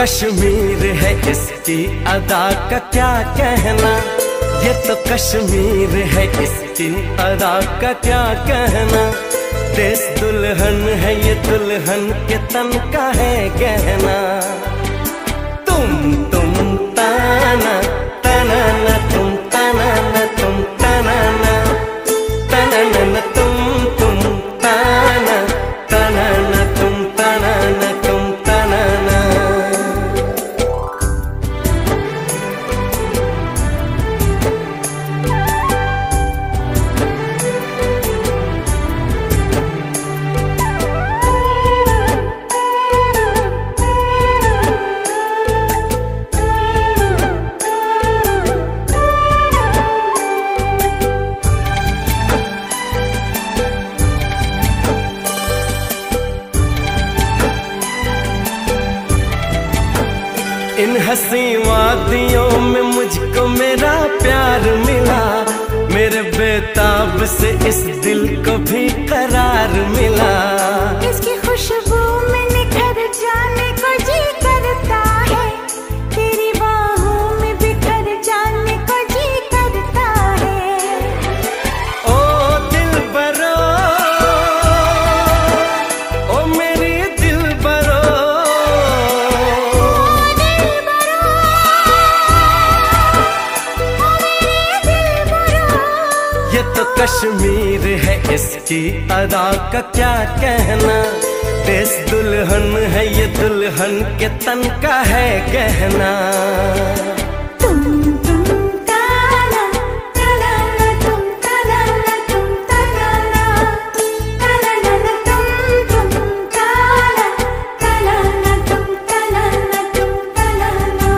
कश्मीर है इसकी अदा का क्या कहना, ये तो कश्मीर है इसकी अदा का क्या कहना। देश दुल्हन है ये दुल्हन के तन का है गहना। तुम ताना ताना ना तुम ताना ना तुम ताना ना ताना ना तुम ताना ताना ना तुम ताना ना तुम ताना ना। इन हंसी वादियों में मुझको मेरा प्यार मिला, मेरे बेताब से इस दिल को भी करार मिला। इसकी खुशबू में निखर जाने को जी करता है, तेरी बाहों में बिखर जाने को जी करता है। ओ दिलबरो, ओ मेरी दिलबरो, ये तो कश्मीर है इसकी अदा का क्या कहना। देश दुल्हन है ये दुल्हन के तन का है गहना। तुम ताना ताना ना तुम ताना ना तुम ताना ना ताना ना तुम ताना ताना ना तुम ताना ना तुम ताना ना।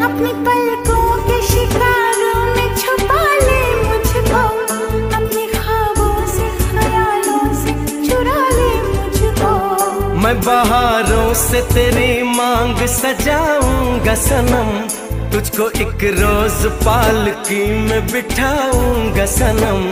अपनी पलकों के शिकारों में छुपा ले मुझको, अपने ख्वाबों से ख्यालों से चुरा ले मुझको। मैं बहारों से तेरी मांग सजाऊंगा सनम, तुझको एक रोज पालकी में बिठाऊंगा सनम।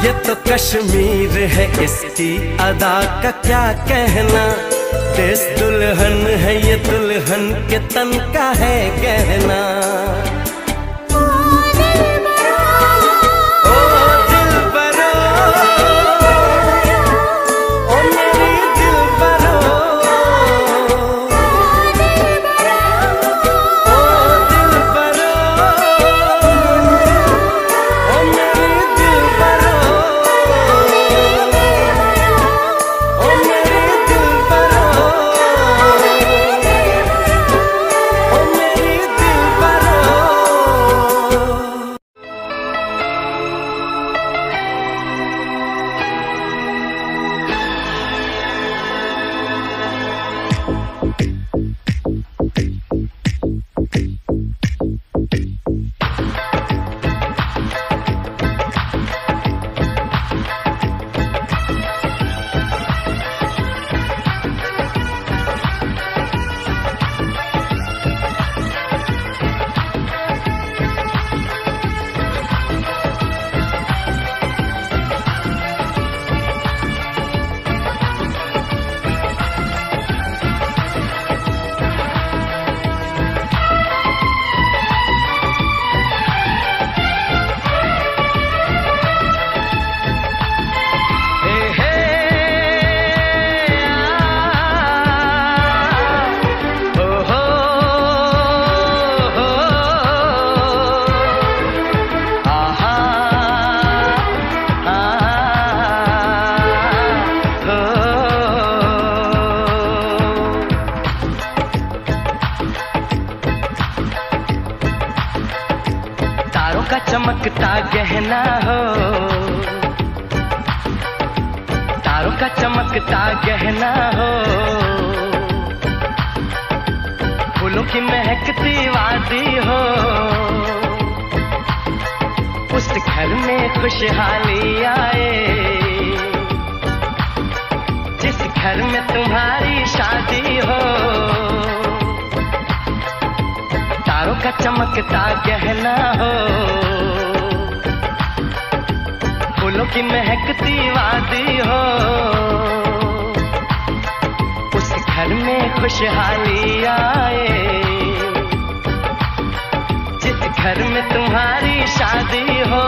ये तो कश्मीर है इसकी अदा का क्या कहना। देश दुल्हन है ये दुल्हन के तन का है गहना। चमकता गहना हो, तारों का चमकता गहना हो, फूलों की महकती वादी हो, उस घर में खुशहाली आए, जिस घर में तुम्हारी शादी हो। तारों का चमकता गहना हो, फूलों की महकती वादी हो, उस घर में खुशहाली आए, जिस घर में तुम्हारी शादी हो।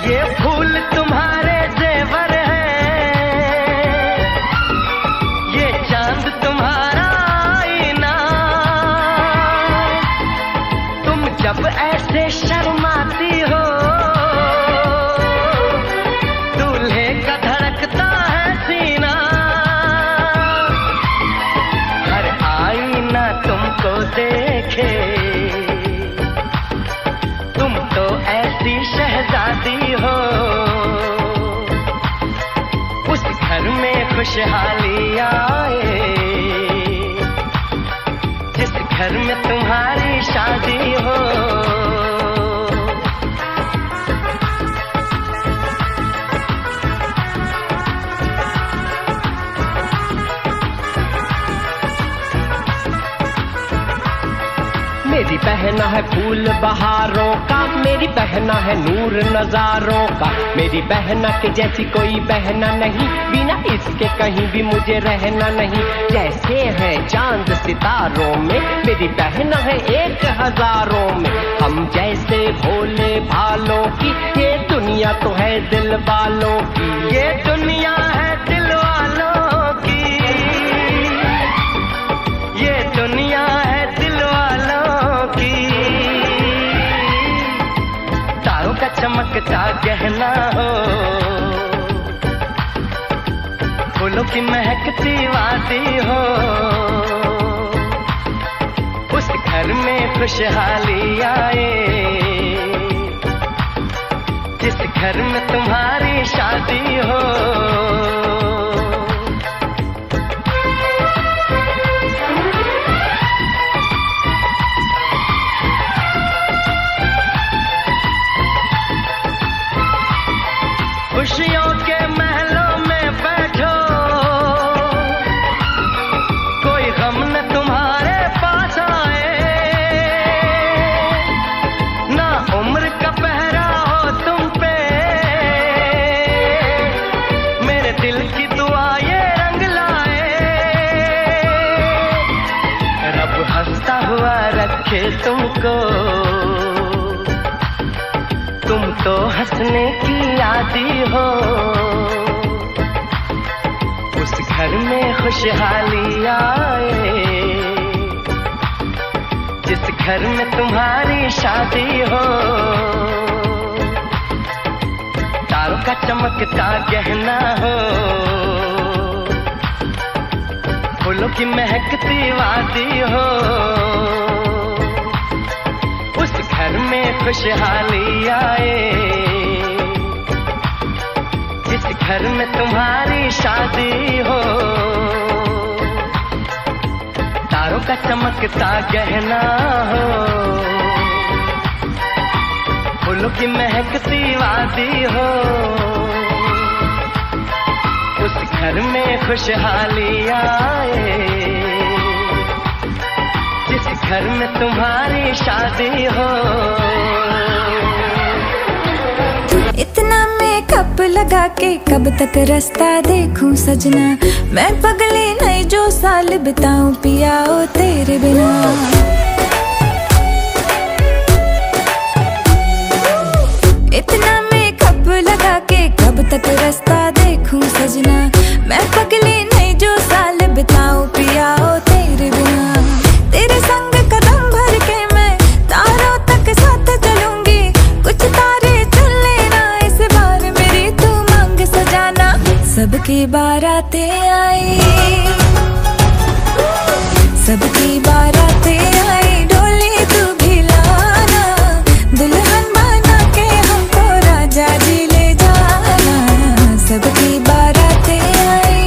ये फूल तुम्हारे जेवर हैं, ये चांद तुम्हारा आईना, तुम जब ऐसे शर्माती हो, दूल्हे का धड़कता है सीना, हर आईना तुमको देखे, तुम तो ऐसी शहजादी हो, उस घर में खुशहाली आए, जिस घर में तुम्हारी शादी हो। मेरी बहना है फूल बहारों का, मेरी बहना है नूर नजारों का, मेरी बहना के जैसी कोई बहना नहीं, बिना इसके कहीं भी मुझे रहना नहीं। जैसे है चांद सितारों में, मेरी बहना है 1000 में, हम जैसे भोले भालों की, ये दुनिया तो है दिल वालों की, ये दुनिया है दिल वालों की, ये दुनिया है दिल वालों की। तारों का चमकता गहना हो, फूलों की महकती वादी हो, उस घर में खुशहाली आए, जिस घर में तुम्हारी शादी हो। खुशियों के महलों में बैठो, कोई गम न तुम्हारे पास आए, ना उम्र का पहरा हो तुम पे, मेरे दिल की दुआ ये रंग लाए, रब हंसता हुआ रखे तुमको, तुम तो हंसने की आदी हो, उस घर में खुशहाली आए, जिस घर में तुम्हारी शादी हो। तारों का चमकता गहना हो, फूलों की महकती वादी हो, उस घर में खुशहाली आए, जिस घर में तुम्हारी शादी हो। तारों का चमकता गहना हो, फूलों की महकती वादी हो, उस घर में खुशहाली आए, जिस घर में तुम्हारी शादी हो। इतना मेकअप लगा के कब तक रास्ता देखूं सजना, मैं पगली नहीं जो साल बिताऊं पिया ओ तेरे बिना। सबकी बारातें आई, सबकी बारातें आई, डोली तू भी लाना, दुल्हन बना के हमको राजा जी ले जाना, सबकी बारातें आई।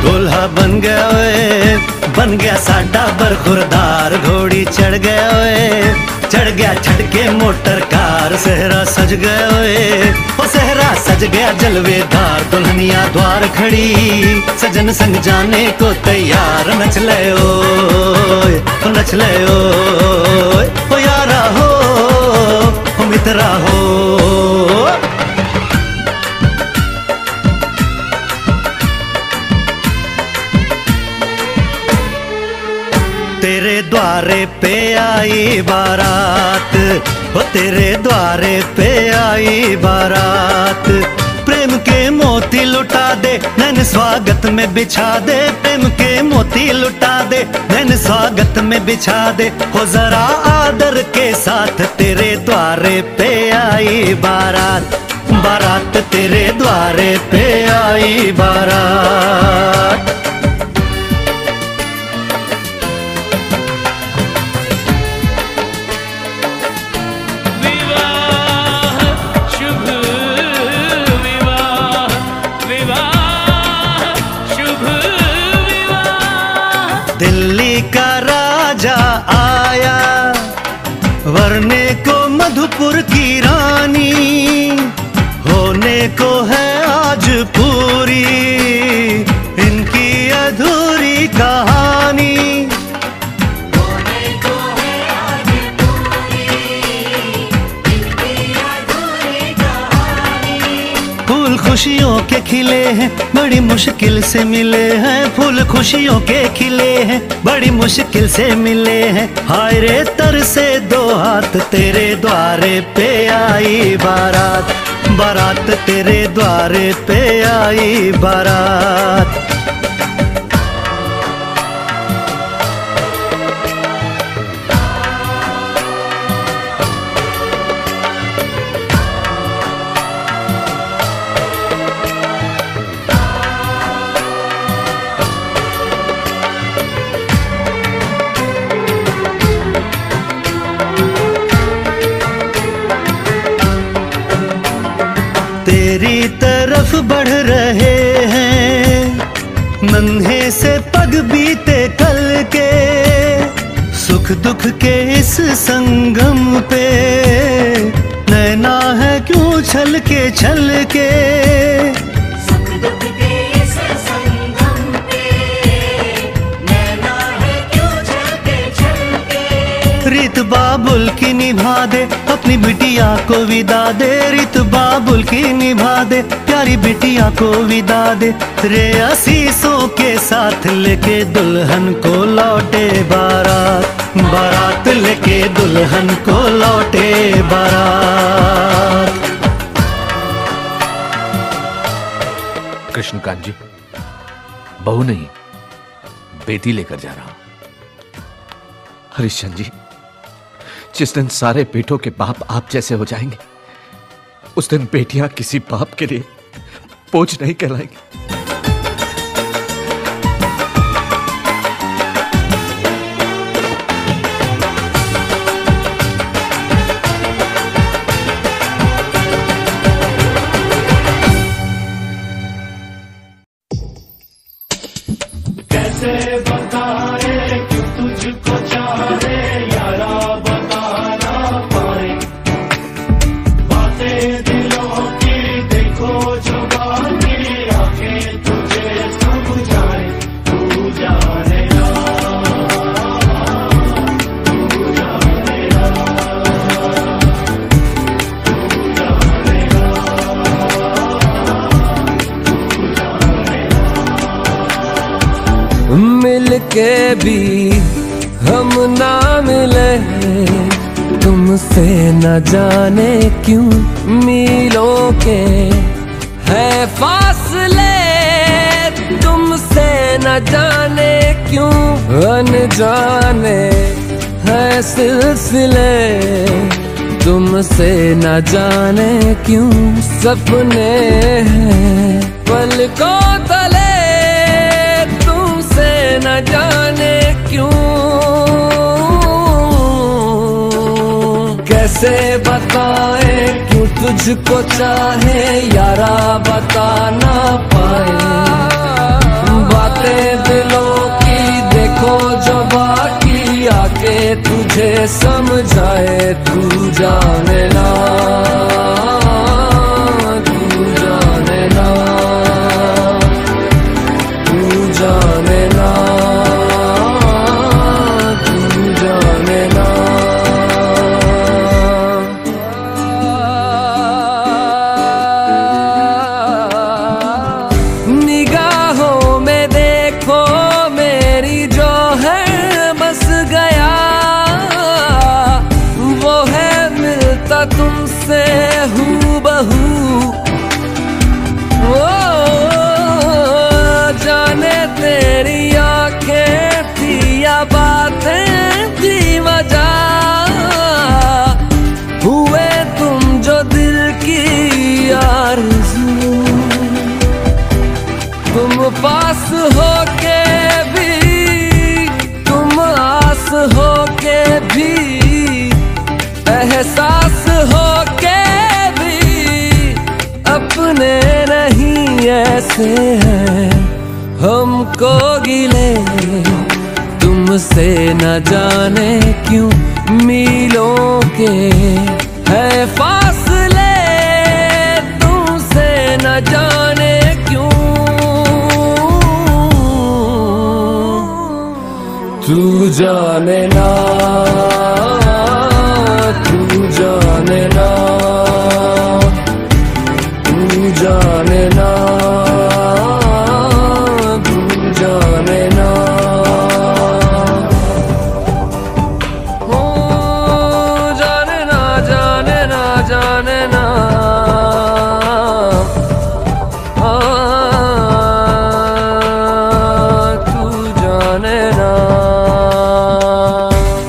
दूल्हा बन गया ओए, बन गया साडा बरखुरदार, घोड़ी चढ़ गया ओए, चढ़ गया छटके मोटर कार, सेहरा सज गया ओए, ओ सेहरा सज गया जलवेदार, दुल्हनिया द्वार खड़ी, सजन संग जाने को तैयार, नच ले ओए, नच ले ओए, ओ यारा हो, ओ मित्रा हो। तेरे द्वारे पे आई बारात, ओ तेरे द्वारे पे आई बारात, प्रेम के मोती लुटा दे नैन स्वागत में बिछा दे, प्रेम के मोती लुटा दे नैन स्वागत में बिछा दे, हो जरा आदर के साथ तेरे द्वारे पे आई बारात, बारात तेरे द्वारे पे आई बारात। दिल्ली का राजा आया, वरने को मधुपुर की रानी, होने को है आज पूरी इनकी अधूरी कहानी, होने को है आज पूरी इनकी अधूरी कहानी। फूल खुशियों के खिले हैं, बड़ी मुश्किल से मिले हैं, फूल खुशियों के खिले हैं, बड़ी मुश्किल से मिले हैं, हाय रे तर से दो हाथ, तेरे द्वारे पे आई बारात, बारात तेरे द्वारे पे आई बारात। तेरी तरफ बढ़ रहे हैं नन्हे से पग बीते कल के, सुख दुख के इस संगम पे नैना है क्यों छल के सुख दुख के इस संगम पे नैना है क्यों छल के रीत बाबुल की निभा दे, अपनी बिटिया को विदा दे, रित बाबुल की निभा दे, प्यारी बिटिया को विदा दे, रे असीसों के साथ लेके दुल्हन को लौटे बारात, बारात लेके दुल्हन को लौटे बारात। कृष्णकांत जी, बहू नहीं बेटी लेकर जा रहा हूं। हरिश्चंद्र जी, जिस दिन सारे बेटों के बाप आप जैसे हो जाएंगे, उस दिन बेटियां किसी बाप के लिए बोझ नहीं कहलाएंगी। कैसे बताए क्यों तुझको चाहे यारा, बताना पाए बातें दिलों की, देखो जो बाकी आंखें तुझे समझाए, तू जाने ना, तू जाने ना, तू जाने ना, तू जाने ना। मिल के भी हम ना मिले, तुमसे न जाने क्यों मीलों के है फासले, तुमसे न जाने क्यों अनजाने है सिलसिले, तुमसे न जाने क्यों सपने हैं पलकों तले, न जाने क्यों। कैसे बताए क्यों तुझको चाहे यारा, बता ना पाए बातें दिलों की, देखो जो बाकी आके तुझे समझाए, तू जाने ना, तू जाने ना, तू जाने ना, तू जाने ना। निगाहों में देखो मेरी जो है बस गया, वो है मिलता तुमसे हूबहू, तेरी आंखें थी या बातें थी वजह, हुए तुम जो दिल की आरज़ू, तुम पास होके भी, तुम आस होके भी, एहसास होके भी, अपने नहीं ऐसे हैं हमको गिले, तुमसे न जाने क्यों मीलों के है फासले, तुमसे न जाने क्यों, तू जाने ना, तू जाने ना, तू जाने ना, जाने ना, हो जाने ना, जाने ना, जाने ना, तू जाने ना।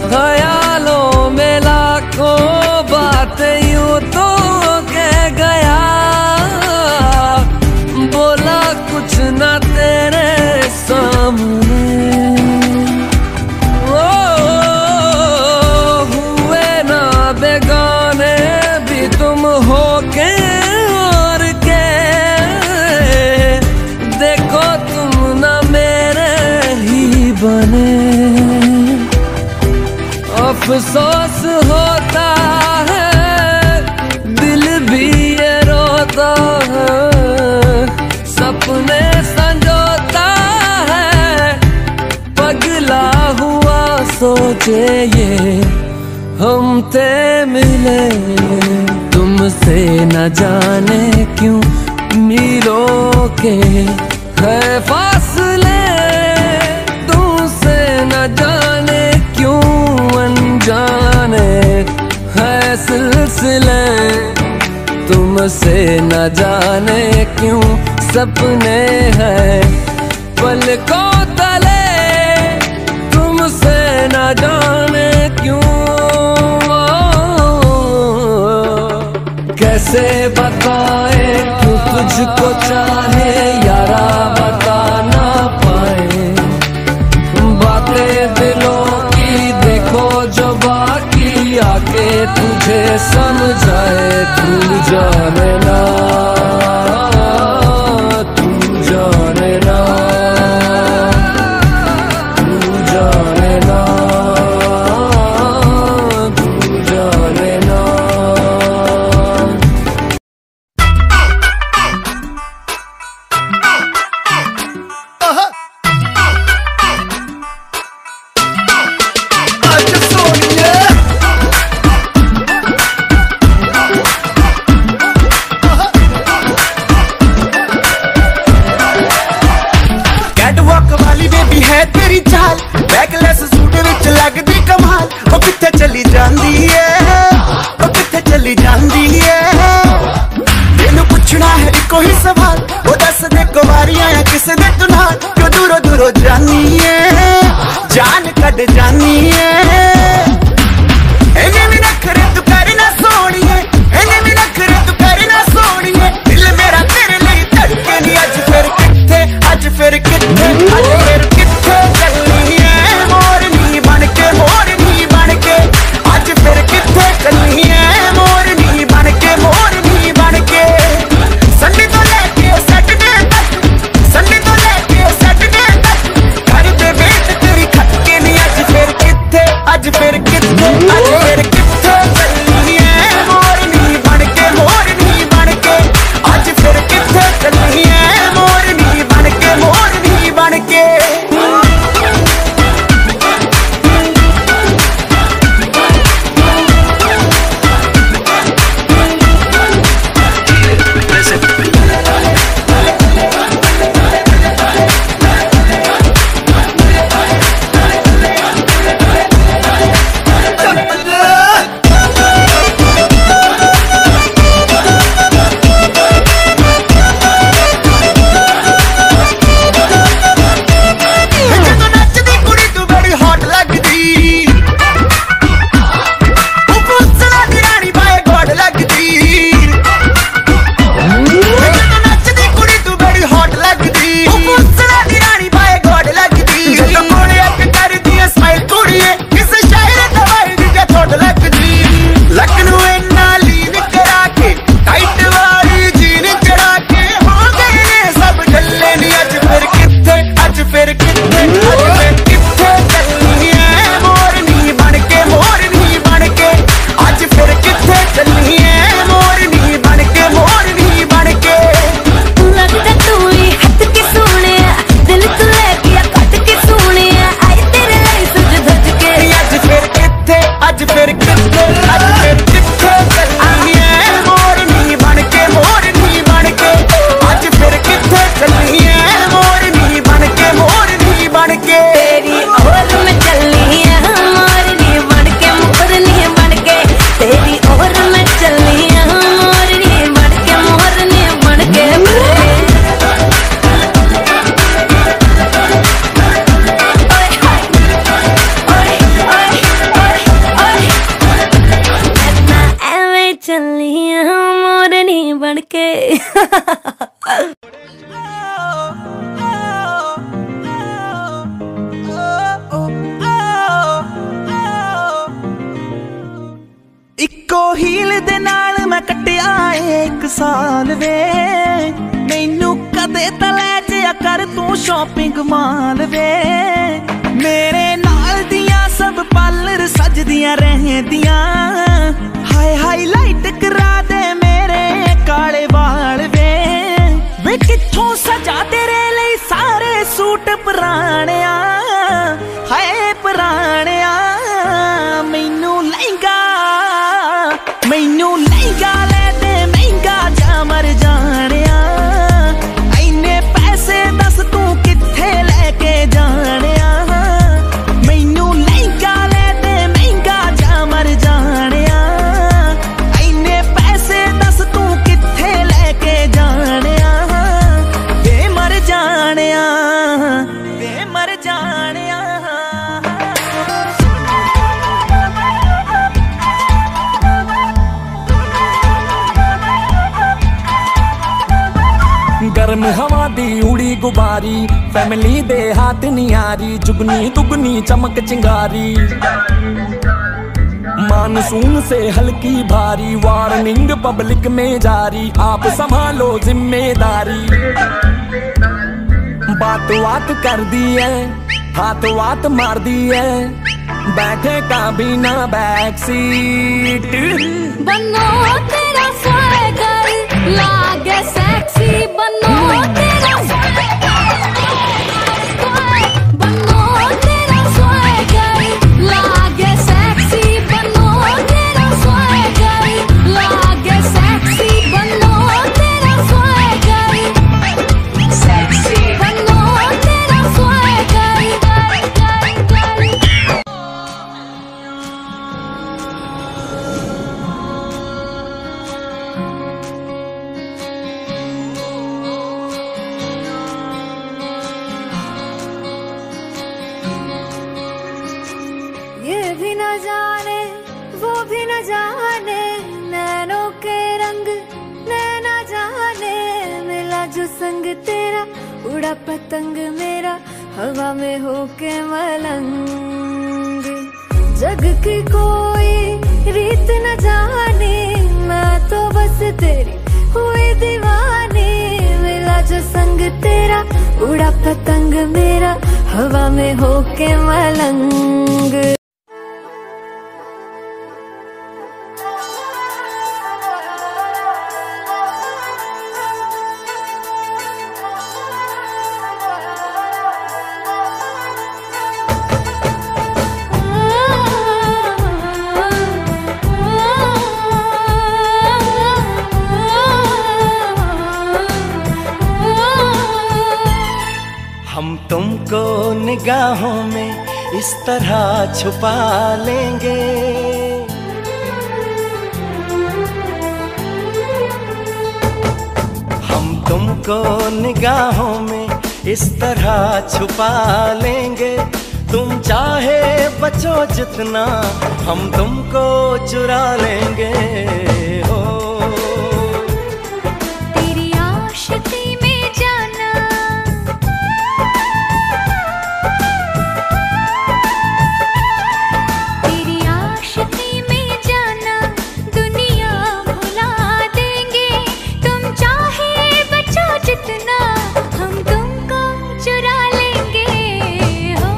ख्यालों में लाखों बातें यूं तो कह गया, बोला कुछ ना तेरे सामने, हुए ना बेगाने भी तुम हो के और के, देखो तुम ना मेरे ही बने, अफसोस होता है दिल भी ये रोता है, सपने संजोता है पगला हुआ सोचे ये हम थे मिले तुमसे न जाने क्यों मीलों के है फासले, तुमसे न जाने क्यों अनजाने है सिलसिले, तुमसे न जाने क्यों सपने हैं पलकों तले, तुमसे न जाने क्यों। कैसे बताए क्यों तुझको चाहे यारा बता ना पाए, बातें दिलों की देखो जो बाकी आके तुझे समझाए। तू जाने ना, तू जाने ना, तू जाने ना, तू जाने ना। इको हील दे नाल मैं कटिया एक साल वे, मैनू कदे तले जिया कर तू शॉपिंग माल वे। मेरे नाल दियां सब पार्लर सजदियां रहदियां, हाय हाईलाइट करा दे मेरे काले वाल वे। वे कित्थों सजा तेरे लिए सारे सूट पुराने, हाय पुराने। मैनू लहंगा गर्म हवा दी उड़ी गुबारी, फैमिली दे हाथ नियारी, जुगनी दुगनी चमक चिंगारी। मानसून से हल्की भारी, वार्निंग पब्लिक में जारी, आप संभालो जिम्मेदारी। बात बात कर दी है, हाथ वात मार दी है, बैठे का बिना बैक सीट। बनो तेरा स्वैगर लागे सेक्सी, बनो तेरा बनो तेरा स्वैगर लागे सेक्सी, बनो तेरा स्वैगर लागे सेक्सी, बनो तेरा स्वैगर सेक्सी, बनो तेरा स्वैगर। ये भी न जाने वो भी न जाने, नैनों के रंग नैना जाने, मिला जो संग तेरा उड़ा पतंग मेरा, हवा में होके मलंग। जग की कोई रीत न जाने, मैं तो बस तेरी हुई दीवानी, मिला जो संग तेरा उड़ा पतंग मेरा, हवा में होके मलंग। हम तुमको निगाहों में इस तरह छुपा लेंगे, हम तुमको निगाहों में इस तरह छुपा लेंगे। तुम चाहे बचो जितना, हम तुमको चुरा लेंगे। हो तेरी आशिकी में जाना, तेरी आशिकी में जाना, दुनिया भुला देंगे। तुम चाहे बचो जितना, हम तुमको चुरा लेंगे। हो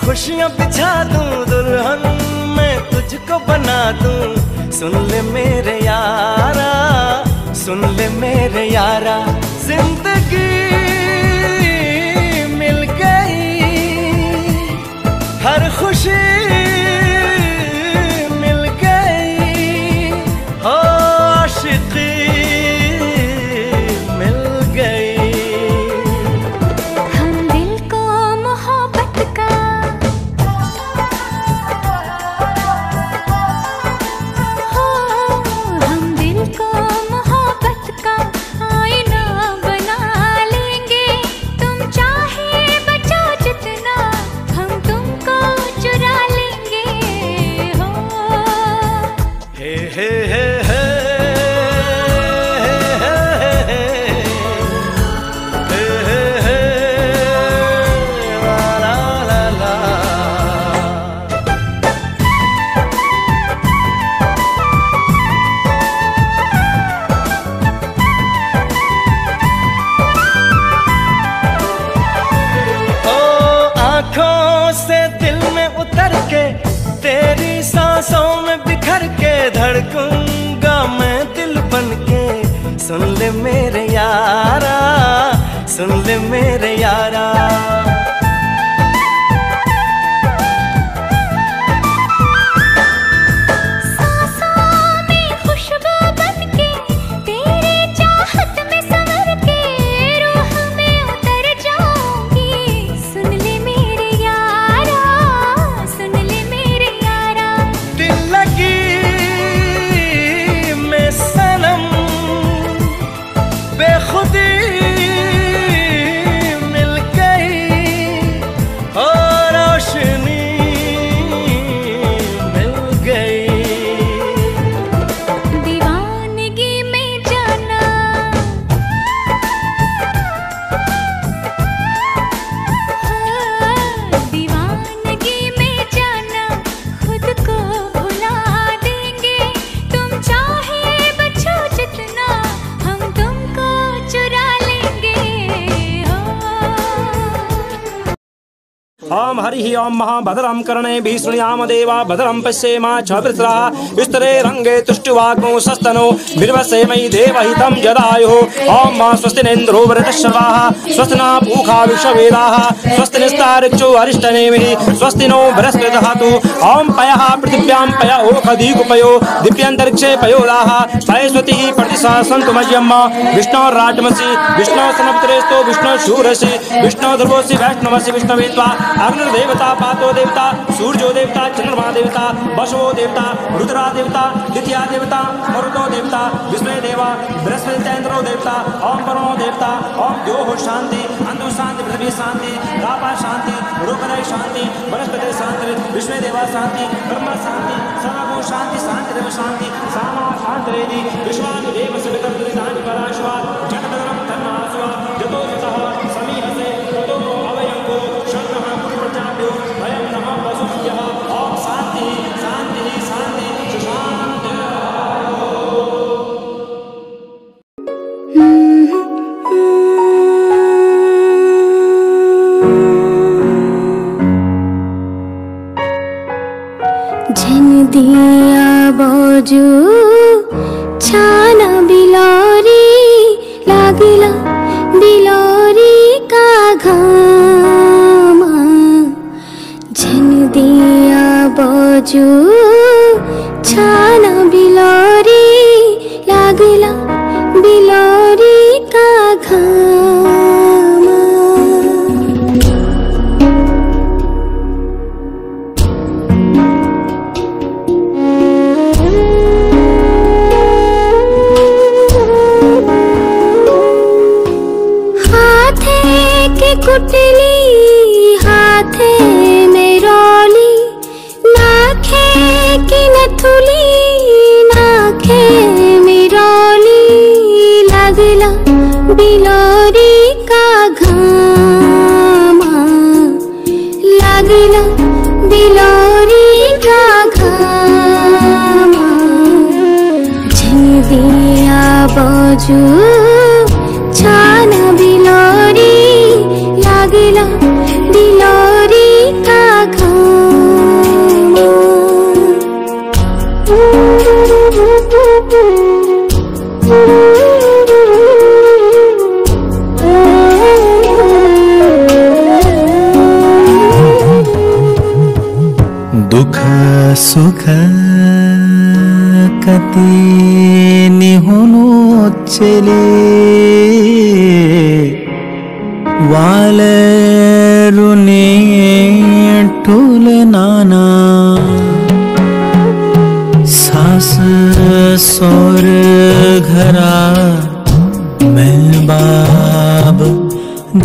खुशियाँ बिछा दूं, दुल्हन मैं तुझको बना दूं। सुन ले मेरे यारा, सुन ले मेरे यारा, जिंदगी मिल गई, हर खुशी मिल गई, हो आशिकी मिल गई। हम दिल को मोहब्बत का, हो हम दिल को मोहब्बत का आईना बना लेंगे। आँखों से दिल में उतर के तेरी सांसों में बिखर के धड़कूंगा मैं दिल बन के। सुन ले मेरे यारा, सुन ले मेरे यारा। ओम हरि ओम महाभद्रं कर्णेभिः शृणुयाम देवा भद्रं पश्येमाच्छवृत्रः विस्तरे रंगे तुष्टुवाग्नो सस्तनो बिर्वसेमयि देवहितं जदायुः। ओम स्वस्ति नेन्द्रो वृतश्रवाः स्वस्ति न पूषा विश्ववेदाः स्वस्ति निस्तारिक्षो अरिष्टनेमिः स्वस्ति नो बृहस्पतिर्दधातु। ओम पयः पृथिव्यां पय ओखदीकुपयो दिव्यान्तरिक्षे पयोदाः सरस्वती प्रतिशा सन्तु मह्यम्। विष्णोर्राजमसि विष्णोर्सनपुत्रेस्तो विष्णुशूरसि विष्णुध्रुवोऽसि वैष्णवसि विष्णुवेत्वा अग्निर्देवता पातो देवता सूर्यो देवता चंद्रमा देवता वसो देवता रुद्रा देवता द्वितीया देवता मरुतो देवता विष्णु देवा बृहस्पतिन्द्रो देवता ओम परमो देवता ओम द्योः शांति अंधु शांति पृथ्वी शांति रापा शांति रुकरय शांति वनस्पति शांति विष्णु देवा शांति ब्रह्मा शांति सर्वभू शांति शांति देव शांति सामा शांति विश्वादेव सवितर्दानि पराश्वा जगदरम तन्नासवा जतो जतः समीहसे ततो अवयंको शरणः प्रजाभ्यो वयं नमः वसुभ्यः। ओम शांति शांति शांति शांति। झन दिया बाजू छाना बिलारी लागिला बिलारी का घामा। झन दिया बाजू छाना बिलारी लागिला बिलारी का घामा। कुटली हाथे में रोली नाखे की नथुली नाखे में रोली लगला बिलोरी का घामा। लगला बिलोरी का घामा। झन दिया बाजू छाना बिलोरी लागला बिलोरी का घामा। दुख सुख कति निहुनु चले वाले रुने ठुल नाना सास सौर घरा मैं बाब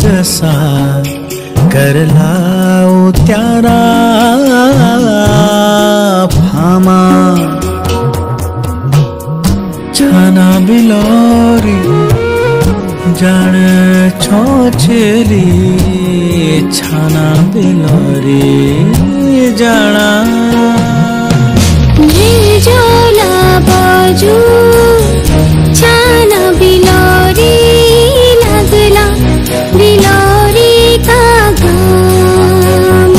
जसा कर लाओ त्यारा फामा। छाना बिलोरी जान छोचली छाना बिलोरी जाना। निर्जला बाजू छाना बिलोरी लगला बिलोरी का घामा।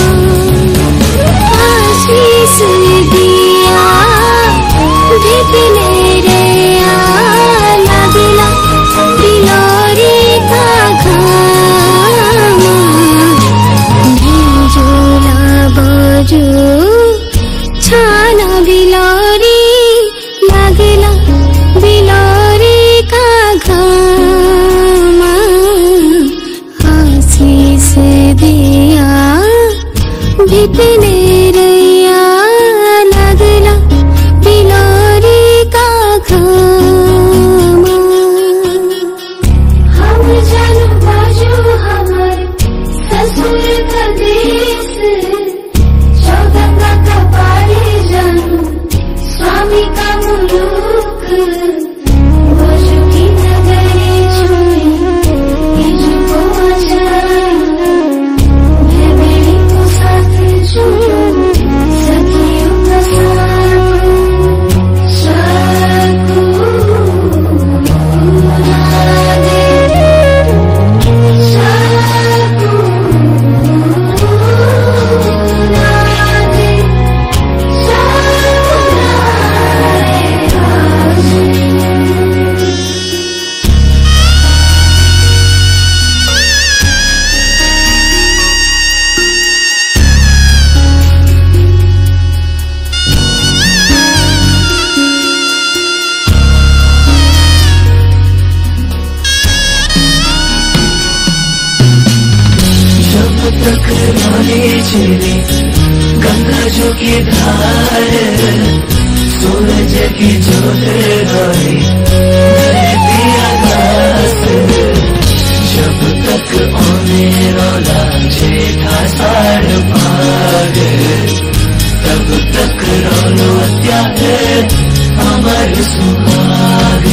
पिया भितने रैया लगला बिलोरी का घामा हम जानू बाजू हमर ससुर का देश चौदंगा का पारी जानू स्वामी का मुलुक बाजू की नगरी छुई इजुको अचाई मैं बेड़ी को साथ छुई सखियों का साथ शाकू राधे शाकू राधे शाकू जब तक रानी चली गंगा जो की धार सूरज की जोत रही धरती आकाश जब तक आने रोला जेठा साढ़ पार तब तक रोलो त्याग अमर सुहाग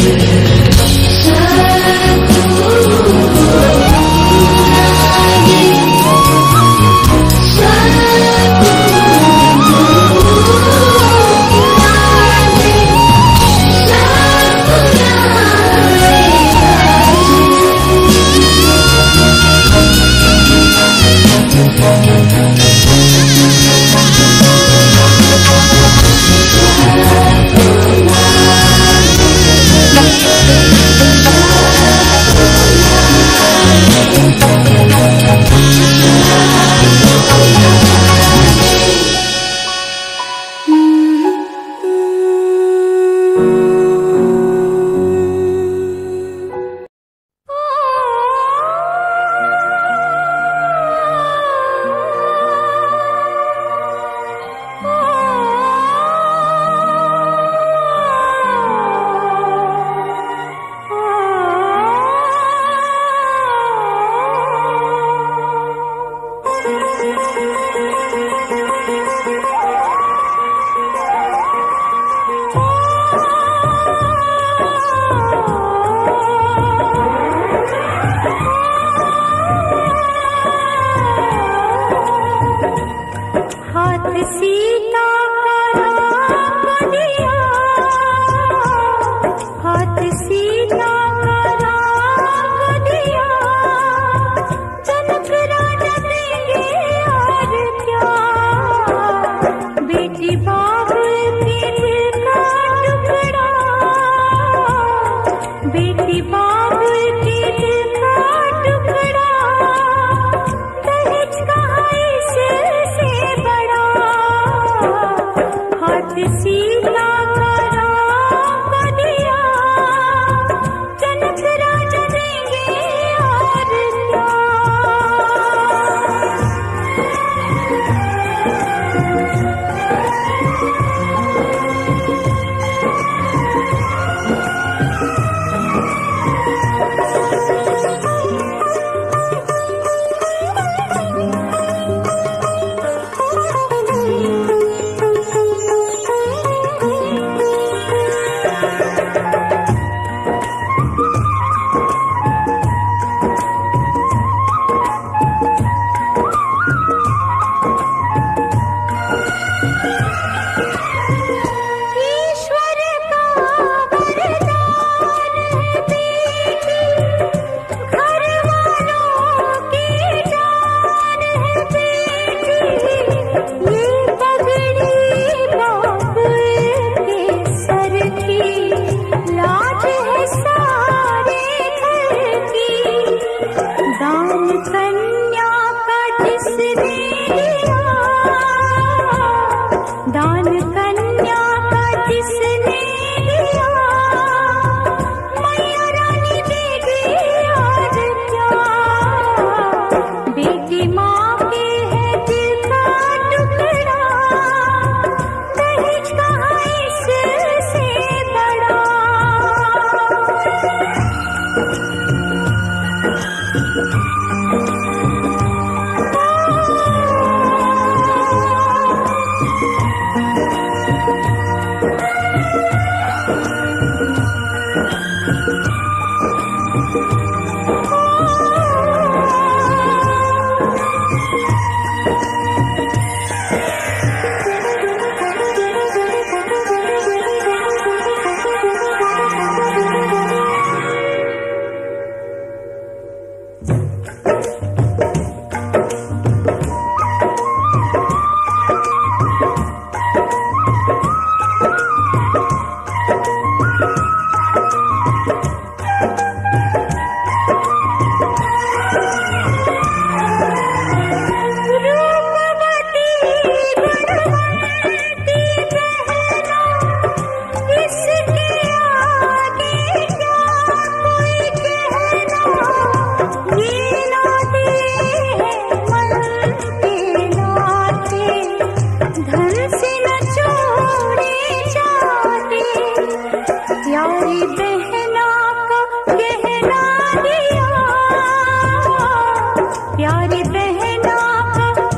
प्यारी बहना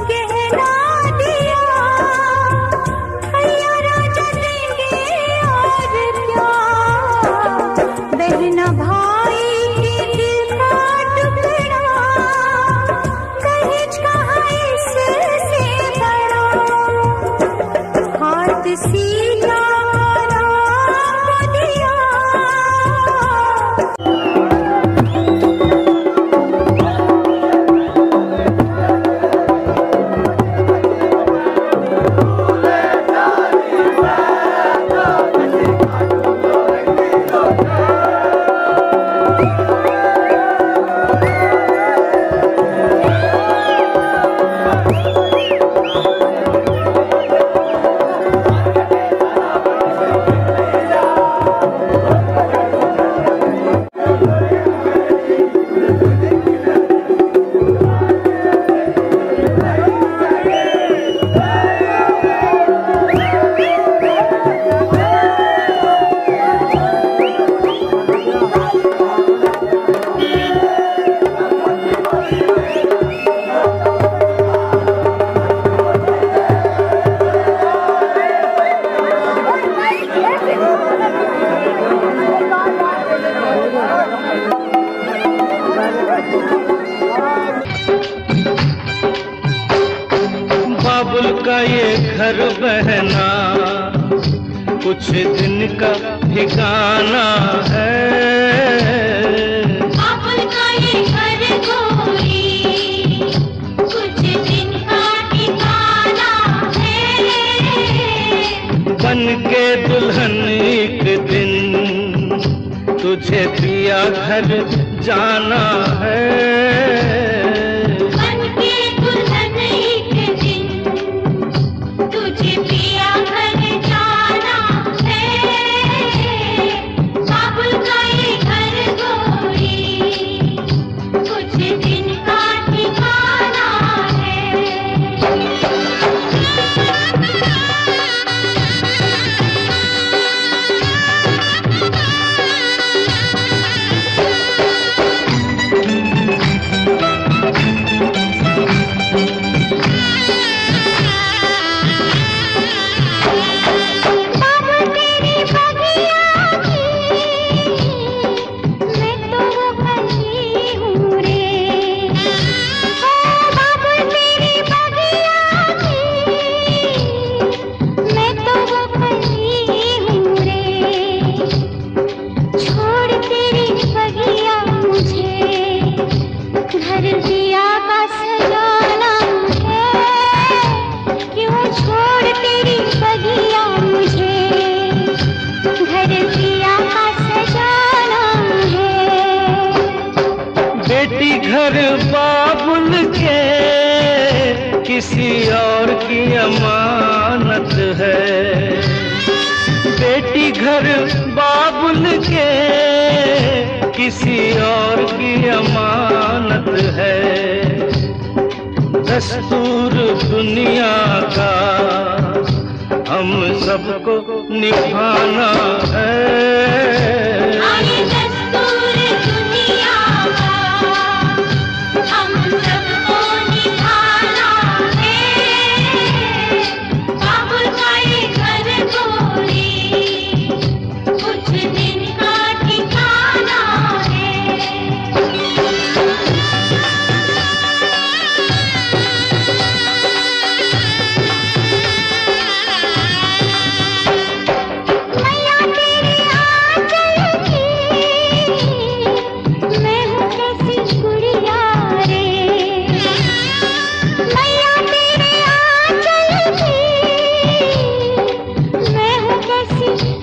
गहना दिया, भैया राजा देंगे और क्या। बहना भाई के दिल का टुकड़ा, दहेज कहाँ इससे बड़ा। हाथ सीधा दिया। बाबुल का ये घर बहना कुछ दिन का ठिकाना है। बाबुल का ये घर गोरी कुछ दिन का ठिकाना है। बन के दुल्हन एक दिन तुझे पिया घर जाना है। बन के दुल्हन एक दिन तुझे पिया घर जाना है। बाबुल का ये घर गोरी कुछ दिन का ठिकाना है। घर बाबुल के किसी और की अमानत है। बेटी घर बाबुल के किसी और की अमानत है। दस्तूर दुनिया का हम सबको निभाना है। कैसी